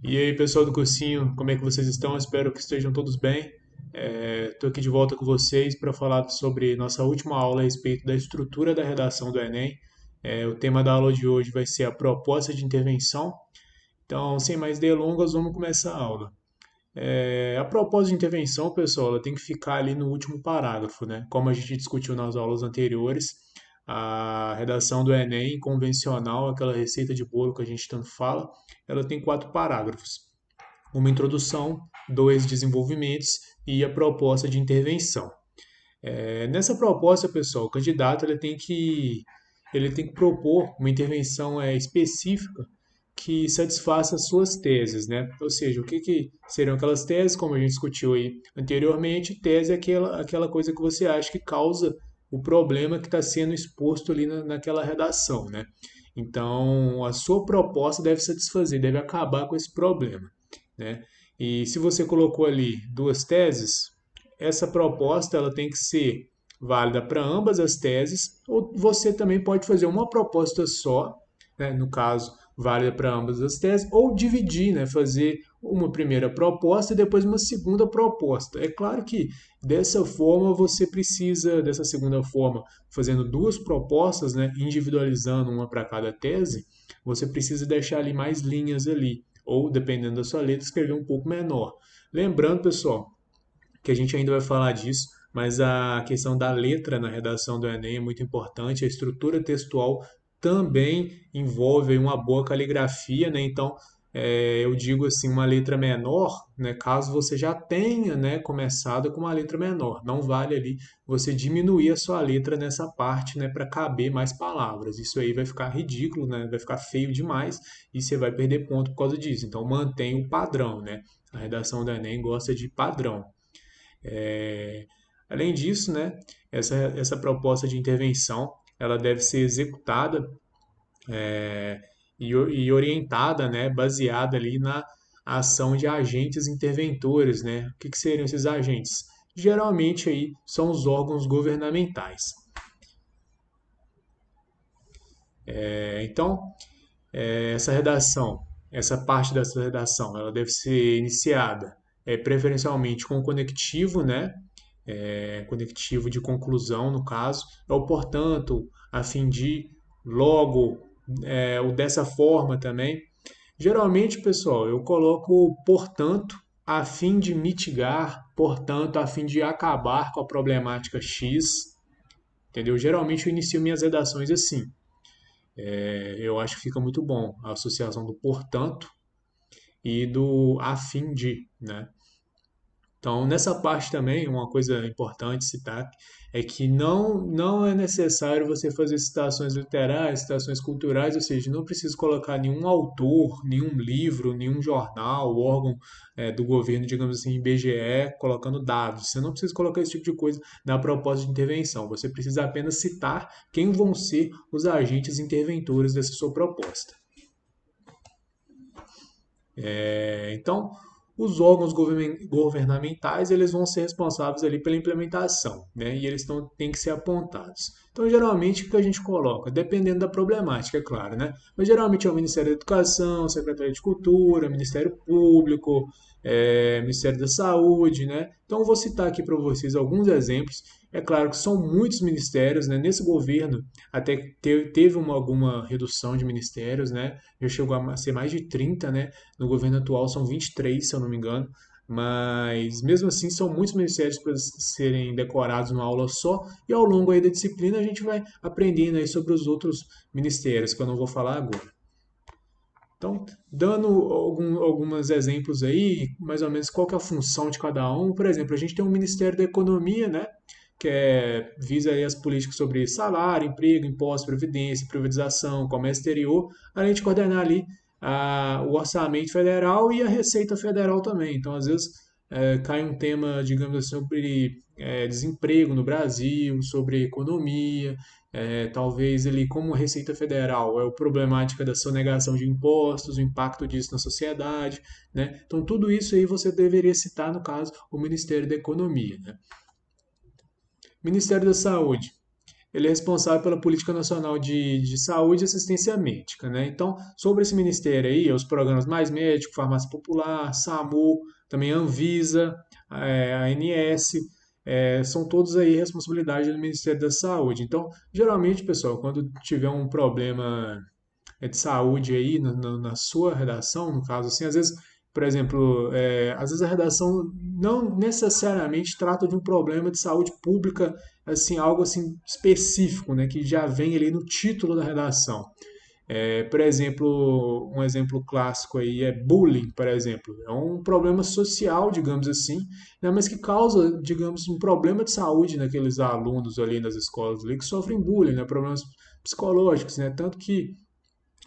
E aí, pessoal do cursinho, como é que vocês estão? Espero que estejam todos bem. Estou aqui de volta com vocês para falar sobre nossa última aula a respeito da estrutura da redação do Enem. O tema da aula de hoje vai ser a proposta de intervenção. Então, sem mais delongas, vamos começar a aula. A proposta de intervenção, pessoal, ela tem que ficar ali no último parágrafo, né? Como a gente discutiu nas aulas anteriores, a redação do Enem convencional, aquela receita de bolo que a gente tanto fala, ela tem 4 parágrafos: uma introdução, dois desenvolvimentos e a proposta de intervenção. Nessa proposta, pessoal, o candidato ele tem que propor uma intervenção específica que satisfaça as suas teses, né? Ou seja, o que seriam aquelas teses, como a gente discutiu aí anteriormente. Tese é aquela coisa que você acha que causa o problema que está sendo exposto ali naquela redação, né? Então, a sua proposta deve satisfazer, deve acabar com esse problema, né? E se você colocou ali duas teses, essa proposta ela tem que ser válida para ambas as teses, ou você também pode fazer uma proposta só, né, no caso, válida para ambas as teses, ou dividir, né, fazer uma primeira proposta e depois uma segunda proposta. É claro que dessa forma você precisa, dessa segunda forma, fazendo duas propostas, né, individualizando uma para cada tese, você precisa deixar ali mais linhas ali, ou dependendo da sua letra, escrever um pouco menor. Lembrando, pessoal, que a gente ainda vai falar disso, mas a questão da letra na redação do Enem é muito importante. A estrutura textual também envolve uma boa caligrafia, né? Então, eu digo assim, uma letra menor, né? Caso você já tenha, né, começado com uma letra menor, não vale ali você diminuir a sua letra nessa parte, né, para caber mais palavras. Isso aí vai ficar ridículo, né? Vai ficar feio demais e você vai perder ponto por causa disso. Então, mantenha o padrão, né? A redação do Enem gosta de padrão. É, Além disso, né, essa proposta de intervenção ela deve ser executada e orientada, né, baseada ali na ação de agentes interventores, né? O que seriam esses agentes? Geralmente aí são os órgãos governamentais. Então, essa redação, essa parte dessa redação, ela deve ser iniciada preferencialmente com o conectivo, né? Conectivo de conclusão, no caso, é o portanto, a fim de, logo, o dessa forma também. Geralmente, pessoal, eu coloco portanto, a fim de mitigar, portanto, a fim de acabar com a problemática X, entendeu? Geralmente eu inicio minhas redações assim. Eu acho que fica muito bom a associação do portanto e do a fim de, né? Então, nessa parte também, uma coisa importante citar é que não é necessário você fazer citações literais, citações culturais, ou seja, não precisa colocar nenhum autor, nenhum livro, nenhum jornal, órgão do governo, digamos assim, IBGE, colocando dados. Você não precisa colocar esse tipo de coisa na proposta de intervenção. Você precisa apenas citar quem vão ser os agentes interventores dessa sua proposta. Então, os órgãos governamentais eles vão ser responsáveis ali pela implementação, né? E eles têm que ser apontados. Então, geralmente, o que a gente coloca? Dependendo da problemática, é claro, né? Mas geralmente é o Ministério da Educação, Secretaria de Cultura, Ministério Público, Ministério da Saúde, né? Então, eu vou citar aqui para vocês alguns exemplos. É claro que são muitos ministérios, né? Nesse governo até teve alguma redução de ministérios, né? Já chegou a ser mais de 30, né? No governo atual são 23, se eu não me engano. Mas mesmo assim são muitos ministérios para serem decorados numa aula só. E ao longo aí da disciplina a gente vai aprendendo aí sobre os outros ministérios, que eu não vou falar agora. Então, dando alguns exemplos aí, mais ou menos qual que é a função de cada um. Por exemplo, a gente tem o Ministério da Economia, né? Que visa aí as políticas sobre salário, emprego, impostos, previdência, privatização, comércio exterior, além de coordenar ali o orçamento federal e a Receita Federal também. Então, às vezes, cai um tema, digamos assim, sobre desemprego no Brasil, sobre economia, talvez ali como a Receita Federal é a problemática da sonegação de impostos, o impacto disso na sociedade, né? Então, tudo isso aí você deveria citar, no caso, o Ministério da Economia, né? Ministério da Saúde. ele é responsável pela Política Nacional de Saúde e Assistência Médica, né? Então, sobre esse ministério aí, os programas Mais Médico, Farmácia Popular, SAMU, também a Anvisa, a ANS, são todos aí responsabilidade do Ministério da Saúde. Então, geralmente, pessoal, quando tiver um problema de saúde aí na sua redação, no caso assim, às vezes, por exemplo, às vezes a redação não necessariamente trata de um problema de saúde pública, assim, algo assim específico, né, que já vem ali no título da redação. Por exemplo, um exemplo clássico aí é bullying, por exemplo. É um problema social, digamos assim, né, mas que causa, digamos, um problema de saúde naqueles alunos ali nas escolas ali que sofrem bullying, né, problemas psicológicos, né, tanto que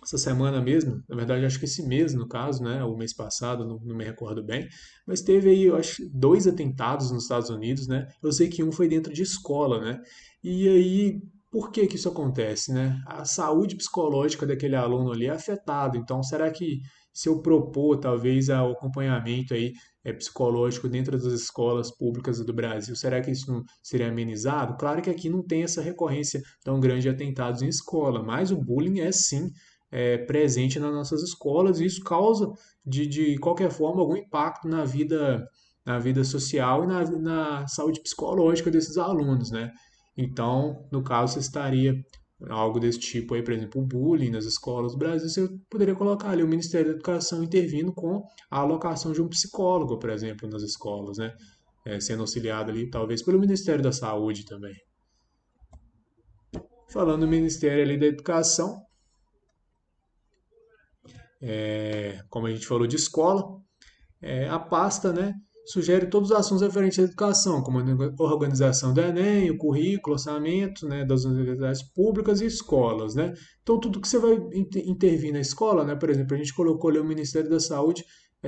essa semana mesmo, na verdade acho que esse mês no caso, né, o mês passado, não me recordo bem, mas teve aí, eu acho, dois atentados nos Estados Unidos, né? Eu sei que um foi dentro de escola, né? E aí, por que que isso acontece, né? A saúde psicológica daquele aluno ali é afetada. Então, será que se eu propor talvez o acompanhamento aí psicológico dentro das escolas públicas do Brasil, será que isso não seria amenizado? Claro que aqui não tem essa recorrência tão grande de atentados em escola, mas o bullying é sim presente nas nossas escolas e isso causa, de qualquer forma, algum impacto na vida social e na saúde psicológica desses alunos, né? Então, no caso, você estaria algo desse tipo aí, por exemplo, o bullying nas escolas do Brasil, você poderia colocar ali o Ministério da Educação intervindo com a alocação de um psicólogo, por exemplo, nas escolas, né? Sendo auxiliado ali, talvez, pelo Ministério da Saúde também. Falando no Ministério ali da Educação, como a gente falou de escola, a pasta, né, sugere todos os assuntos referentes à educação, como a organização do Enem, o currículo, orçamento, né, das universidades públicas e escolas, né? Então, tudo que você vai intervir na escola, né, por exemplo, a gente colocou ali o Ministério da Saúde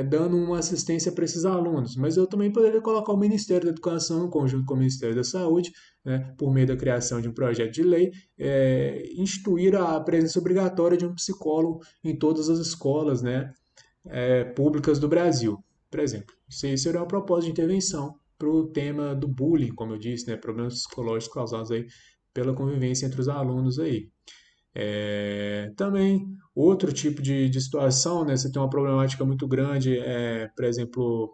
dando uma assistência para esses alunos, mas eu também poderia colocar o Ministério da Educação, em conjunto com o Ministério da Saúde, né, por meio da criação de um projeto de lei, instituir a presença obrigatória de um psicólogo em todas as escolas, né, públicas do Brasil. Por exemplo, isso aí seria uma proposta de intervenção para o tema do bullying, como eu disse, né, problemas psicológicos causados aí pela convivência entre os alunos aí. Também outro tipo de situação, né, você tem uma problemática muito grande, por exemplo,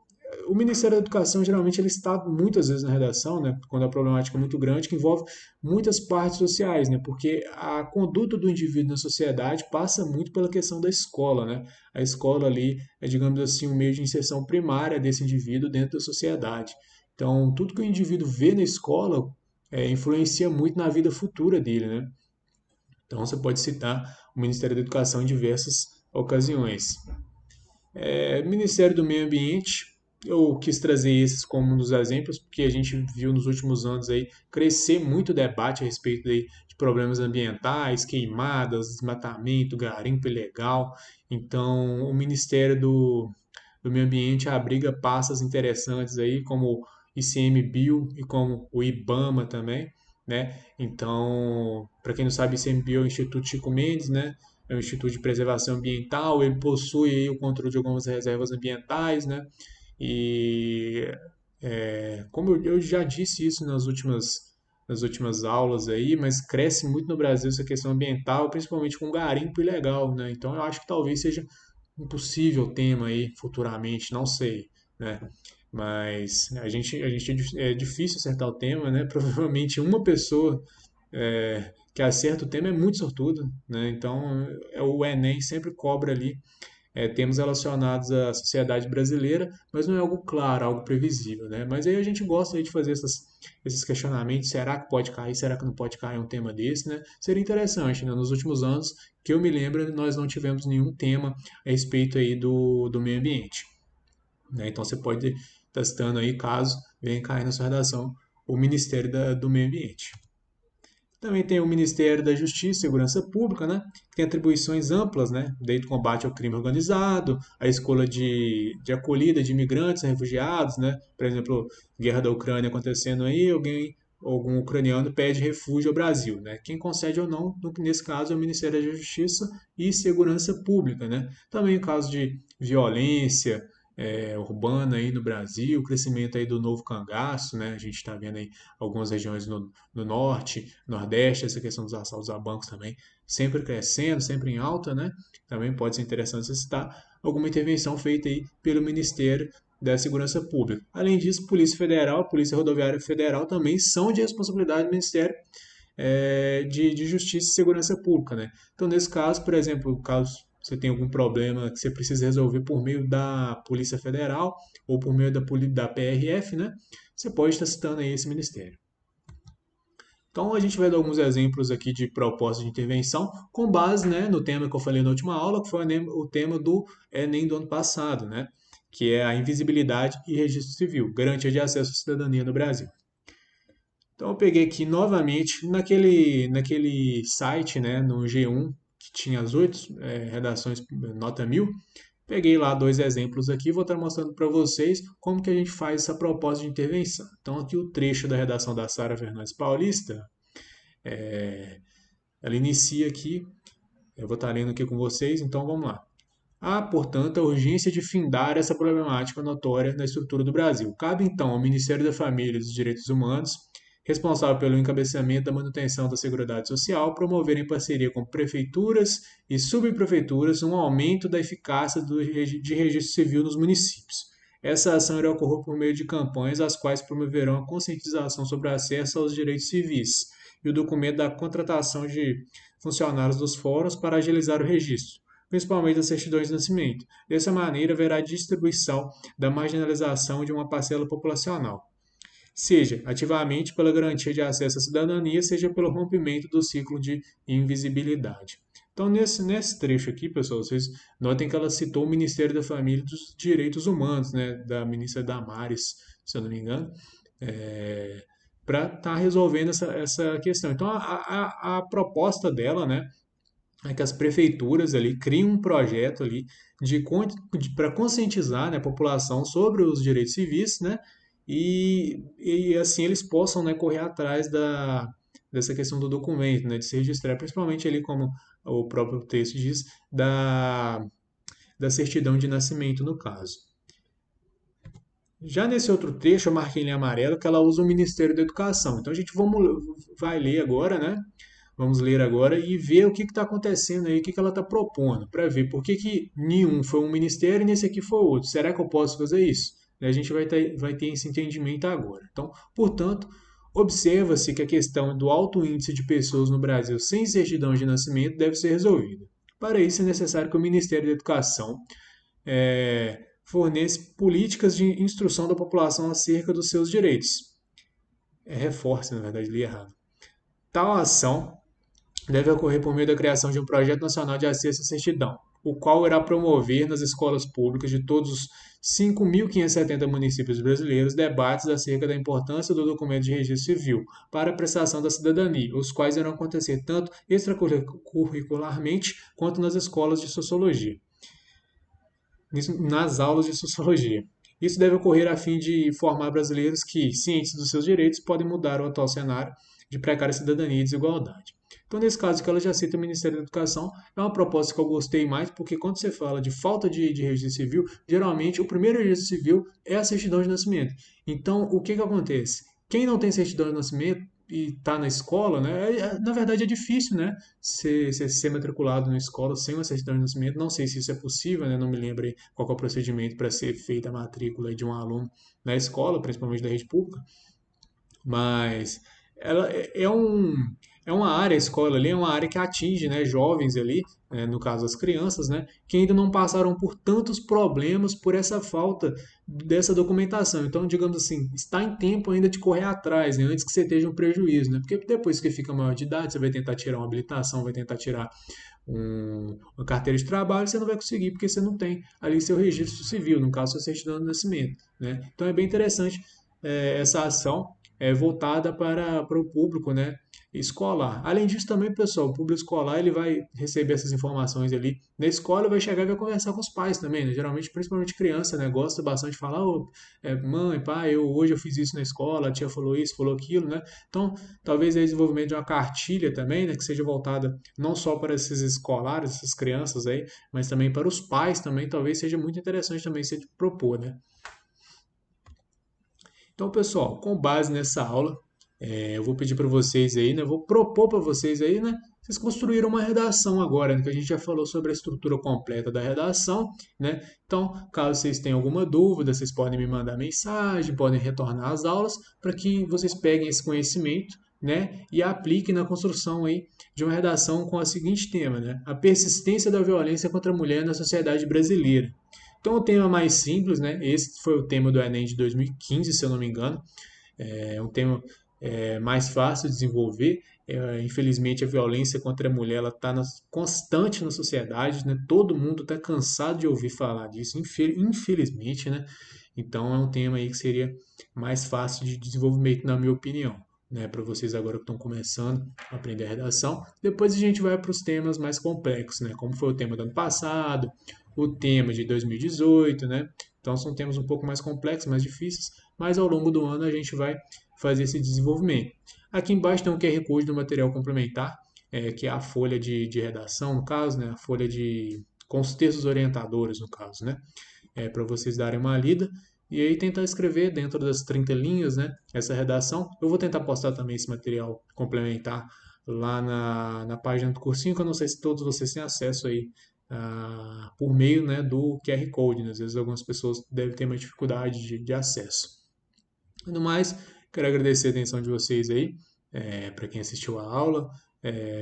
o Ministério da Educação geralmente ele está muitas vezes na redação, né, quando a problemática é muito grande, que envolve muitas partes sociais, né, porque a conduta do indivíduo na sociedade passa muito pela questão da escola, né, a escola ali é, digamos assim, um meio de inserção primária desse indivíduo dentro da sociedade. Então, tudo que o indivíduo vê na escola influencia muito na vida futura dele, né? Então, você pode citar o Ministério da Educação em diversas ocasiões. Ministério do Meio Ambiente, eu quis trazer esses como um dos exemplos, porque a gente viu nos últimos anos aí crescer muito o debate a respeito aí de problemas ambientais, queimadas, desmatamento, garimpo ilegal. Então, o Ministério do Meio Ambiente abriga pastas interessantes aí, como o ICMBio e como o IBAMA também, né? Então, para quem não sabe, o ICMBio é o Instituto Chico Mendes, né? É um instituto de preservação ambiental, ele possui aí o controle de algumas reservas ambientais, né? E como eu já disse isso nas últimas aulas aí, mas cresce muito no Brasil essa questão ambiental, principalmente com garimpo ilegal, né? Então eu acho que talvez seja um possível tema aí futuramente, não sei, né? Mas é difícil acertar o tema, né? Provavelmente uma pessoa que acerta o tema é muito sortuda, né? Então o Enem sempre cobra ali temas relacionados à sociedade brasileira, mas não é algo claro, algo previsível, né? Mas aí a gente gosta aí de fazer esses questionamentos, será que pode cair, será que não pode cair um tema desse, né? Seria interessante, né? Nos últimos anos, que eu me lembro, nós não tivemos nenhum tema a respeito aí do meio ambiente, né? Então você pode estar testando aí, caso venha cair na sua redação, o Ministério do Meio Ambiente. Também tem o Ministério da Justiça e Segurança Pública, né, que tem atribuições amplas, né, desde o combate ao crime organizado, a escolha de acolhida de imigrantes, refugiados, né, por exemplo, guerra da Ucrânia acontecendo aí, algum ucraniano pede refúgio ao Brasil, né? Quem concede ou não, nesse caso, é o Ministério da Justiça e Segurança Pública, né? Também em caso de violência, urbana aí no Brasil, o crescimento aí do novo cangaço, né? A gente está vendo aí algumas regiões no norte, nordeste, essa questão dos assaltos a bancos também sempre crescendo, sempre em alta, né? Também pode ser interessante você citar alguma intervenção feita aí pelo Ministério da Segurança Pública. Além disso, Polícia Federal, Polícia Rodoviária Federal também são de responsabilidade do Ministério de Justiça e Segurança Pública, né? Então, nesse caso, por exemplo, caso você tenha algum problema que você precisa resolver por meio da Polícia Federal ou por meio da PRF, né? Você pode estar citando aí esse ministério. Então, a gente vai dar alguns exemplos aqui de propostas de intervenção com base, né, no tema que eu falei na última aula, que foi o tema do Enem do ano passado, né? Que é a invisibilidade e registro civil, garantia de acesso à cidadania no Brasil. Então eu peguei aqui novamente naquele site, né, no G1, que tinha as 8 redações nota 1000. Peguei lá 2 exemplos aqui, vou estar mostrando para vocês como que a gente faz essa proposta de intervenção. Então aqui o trecho da redação da Sara Fernandes Paulista, ela inicia aqui, eu vou estar lendo aqui com vocês, então vamos lá. Há, portanto, a urgência de findar essa problemática notória na estrutura do Brasil. Cabe, então, ao Ministério da Família e dos Direitos Humanos, responsável pelo encabeçamento da manutenção da Seguridade Social, promover em parceria com prefeituras e subprefeituras um aumento da eficácia de registro civil nos municípios. Essa ação irá ocorrer por meio de campanhas, as quais promoverão a conscientização sobre o acesso aos direitos civis e o documento da contratação de funcionários dos fóruns para agilizar o registro, principalmente das certidões de nascimento. Dessa maneira, haverá distribuição da marginalização de uma parcela populacional, seja ativamente pela garantia de acesso à cidadania, seja pelo rompimento do ciclo de invisibilidade. Então, nesse trecho aqui, pessoal, vocês notem que ela citou o Ministério da Família e dos Direitos Humanos, né, da ministra Damares, se eu não me engano, para estar resolvendo essa questão. Então, a proposta dela, né, é que as prefeituras ali criem um projeto ali para conscientizar, né, a população sobre os direitos civis, né, e assim eles possam, né, correr atrás dessa questão do documento, né, de se registrar, principalmente ali como o próprio texto diz, da certidão de nascimento no caso. Já nesse outro trecho, eu marquei em amarelo que ela usa o Ministério da Educação. Então a gente vai ler agora, né? Vamos ler agora e ver o que está acontecendo aí, o que ela está propondo, para ver por que nenhum foi um ministério e nesse aqui foi outro. Será que eu posso fazer isso? A gente vai ter esse entendimento agora. Então, portanto, observa-se que a questão do alto índice de pessoas no Brasil sem certidão de nascimento deve ser resolvida. Para isso, é necessário que o Ministério da Educação forneça políticas de instrução da população acerca dos seus direitos. Reforce, na verdade, li errado. Tal ação deve ocorrer por meio da criação de um projeto nacional de acesso à certidão, o qual irá promover nas escolas públicas de todos os 5.570 municípios brasileiros debates acerca da importância do documento de registro civil para a prestação da cidadania, os quais irão acontecer tanto extracurricularmente quanto nas escolas de sociologia, nas aulas de sociologia. Isso deve ocorrer a fim de formar brasileiros que, cientes dos seus direitos, podem mudar o atual cenário de precária cidadania e desigualdade. Então, nesse caso que ela já cita o Ministério da Educação, é uma proposta que eu gostei mais, porque quando você fala de falta de registro civil, geralmente o primeiro registro civil é a certidão de nascimento. Então, o que acontece? Quem não tem certidão de nascimento e está na escola, né, na verdade é difícil, né, ser matriculado na escola sem uma certidão de nascimento. Não sei se isso é possível, né, não me lembro qual é o procedimento para ser feita a matrícula de um aluno na escola, principalmente da rede pública, mas ela é uma área, a escola ali é uma área que atinge, né, jovens ali, né, no caso as crianças, né, que ainda não passaram por tantos problemas por essa falta dessa documentação. Então, digamos assim, está em tempo ainda de correr atrás, né, antes que você esteja um prejuízo, né, porque depois que fica maior de idade, você vai tentar tirar uma habilitação, vai tentar tirar uma carteira de trabalho, você não vai conseguir porque você não tem ali seu registro civil, no caso, sua certidão de nascimento, né. Então, é bem interessante essa ação voltada para o público, né, escolar. Além disso, também, pessoal, o público escolar ele vai receber essas informações ali na escola e vai chegar e vai conversar com os pais também, né? Geralmente, principalmente criança, né, gosta bastante de falar, ô, mãe, pai, hoje eu fiz isso na escola, a tia falou isso, falou aquilo, né? Então, talvez o desenvolvimento de uma cartilha também, né, que seja voltada não só para esses escolares, essas crianças aí, mas também para os pais também, talvez seja muito interessante também se propor, né? Então, pessoal, com base nessa aula, eu vou pedir para vocês aí, né? Eu vou propor para vocês aí, né? Vocês construíram uma redação agora, né, que a gente já falou sobre a estrutura completa da redação, né? Então, caso vocês tenham alguma dúvida, vocês podem me mandar mensagem, podem retornar às aulas, para que vocês peguem esse conhecimento, né, e apliquem na construção aí de uma redação com o seguinte tema, né? A persistência da violência contra a mulher na sociedade brasileira. Então, o tema mais simples, né? Esse foi o tema do Enem de 2015, se eu não me engano. É um tema mais fácil de desenvolver. Infelizmente, a violência contra a mulher está constante na sociedade, né? Todo mundo está cansado de ouvir falar disso, infelizmente, né? Então, é um tema aí que seria mais fácil de desenvolvimento, na minha opinião. Né, para vocês agora que estão começando a aprender a redação. Depois a gente vai para os temas mais complexos, né, como foi o tema do ano passado, o tema de 2018, né? Então são temas um pouco mais complexos, mais difíceis, mas ao longo do ano a gente vai fazer esse desenvolvimento. Aqui embaixo tem um QR Code do material complementar, que é a folha de redação, no caso, né? A folha com os textos orientadores, no caso, né? Para vocês darem uma lida e aí tentar escrever dentro das 30 linhas, né? Essa redação. Eu vou tentar postar também esse material complementar lá na página do cursinho, que eu não sei se todos vocês têm acesso aí por meio, né, do QR Code, né? Às vezes algumas pessoas devem ter uma dificuldade de acesso. No mais, quero agradecer a atenção de vocês aí, para quem assistiu a aula.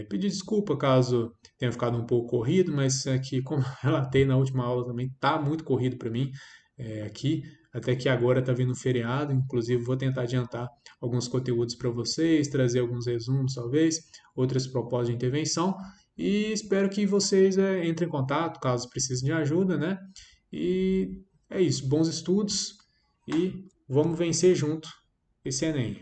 Pedir desculpa caso tenha ficado um pouco corrido, mas aqui, como eu relatei na última aula também, está muito corrido para mim aqui. Até que agora está vindo um feriado, inclusive vou tentar adiantar alguns conteúdos para vocês, trazer alguns resumos talvez, outras propostas de intervenção e espero que vocês entrem em contato caso precisem de ajuda, né? E é isso, bons estudos e vamos vencer junto esse Enem.